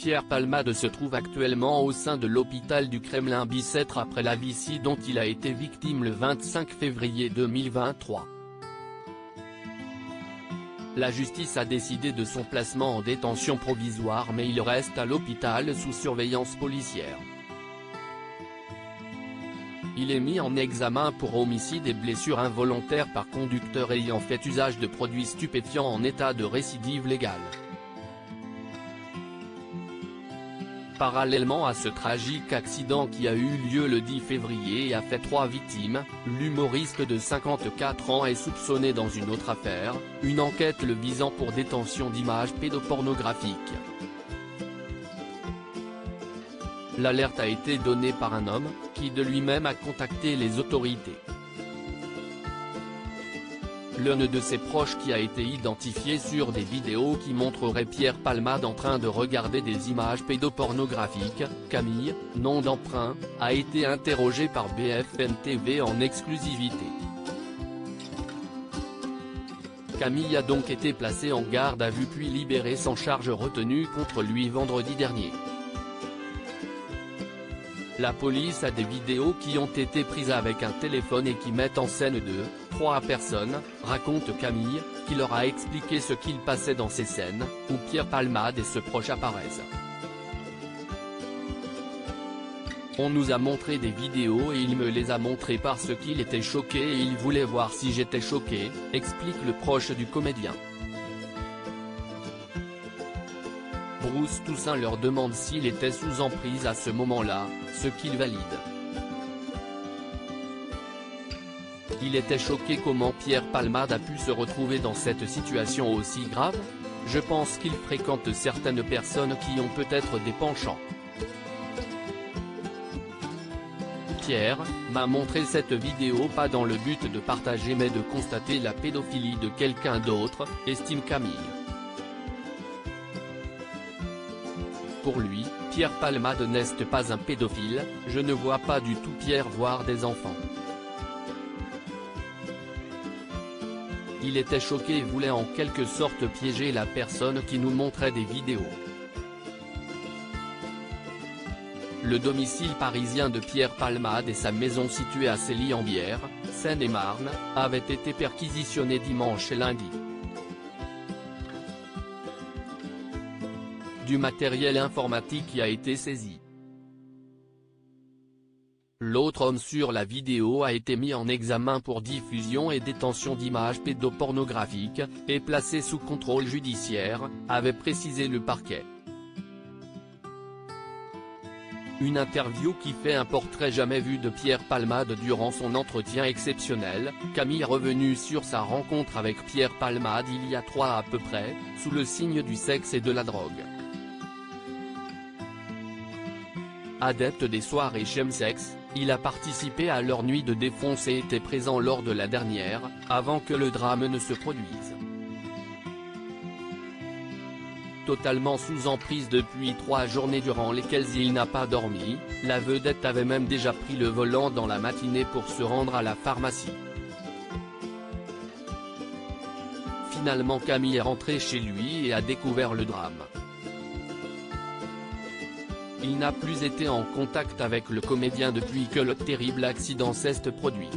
Pierre Palmade se trouve actuellement au sein de l'hôpital du Kremlin-Bicêtre après la vicie dont il a été victime le 25 février 2023. La justice a décidé de son placement en détention provisoire mais il reste à l'hôpital sous surveillance policière. Il est mis en examen pour homicide et blessures involontaires par conducteur ayant fait usage de produits stupéfiants en état de récidive légale. Parallèlement à ce tragique accident qui a eu lieu le 10 février et a fait 3 victimes, l'humoriste de 54 ans est soupçonné dans une autre affaire, une enquête le visant pour détention d'images pédopornographiques. L'alerte a été donnée par un homme, qui de lui-même a contacté les autorités. L'un de ses proches qui a été identifié sur des vidéos qui montreraient Pierre Palmade en train de regarder des images pédopornographiques, Camille, nom d'emprunt, a été interrogé par BFM TV en exclusivité. Camille a donc été placé en garde à vue puis libéré sans charge retenue contre lui vendredi dernier. La police a des vidéos qui ont été prises avec un téléphone et qui mettent en scène 3 personnes, raconte Camille, qui leur a expliqué ce qu'il passait dans ces scènes, où Pierre Palmade et ses proches apparaissent. On nous a montré des vidéos et il me les a montrées parce qu'il était choqué et il voulait voir si j'étais choqué, explique le proche du comédien. Bruce Toussaint leur demande s'il était sous emprise à ce moment-là, ce qu'il valide. Il était choqué comment Pierre Palmade a pu se retrouver dans cette situation aussi grave. Je pense qu'il fréquente certaines personnes qui ont peut-être des penchants. Pierre m'a montré cette vidéo pas dans le but de partager mais de constater la pédophilie de quelqu'un d'autre, estime Camille. Pour lui, Pierre Palmade n'est pas un pédophile, je ne vois pas du tout Pierre voir des enfants. Il était choqué et voulait en quelque sorte piéger la personne qui nous montrait des vidéos. Le domicile parisien de Pierre Palmade et sa maison située à Célie-en-Bière, Seine-et-Marne, avaient été perquisitionnés dimanche et lundi. Du matériel informatique y a été saisi. L'autre homme sur la vidéo a été mis en examen pour diffusion et détention d'images pédopornographiques, et placé sous contrôle judiciaire, avait précisé le parquet. Une interview qui fait un portrait jamais vu de Pierre Palmade durant son entretien exceptionnel. Camille est revenu sur sa rencontre avec Pierre Palmade il y a 3 à peu près, sous le signe du sexe et de la drogue. Adepte des soirées chemsex, il a participé à leur nuit de défonce et était présent lors de la dernière, avant que le drame ne se produise. Totalement sous emprise depuis 3 journées durant lesquelles il n'a pas dormi, la vedette avait même déjà pris le volant dans la matinée pour se rendre à la pharmacie. Finalement Camille est rentré chez lui et a découvert le drame. Il n'a plus été en contact avec le comédien depuis que le terrible accident s'est produit.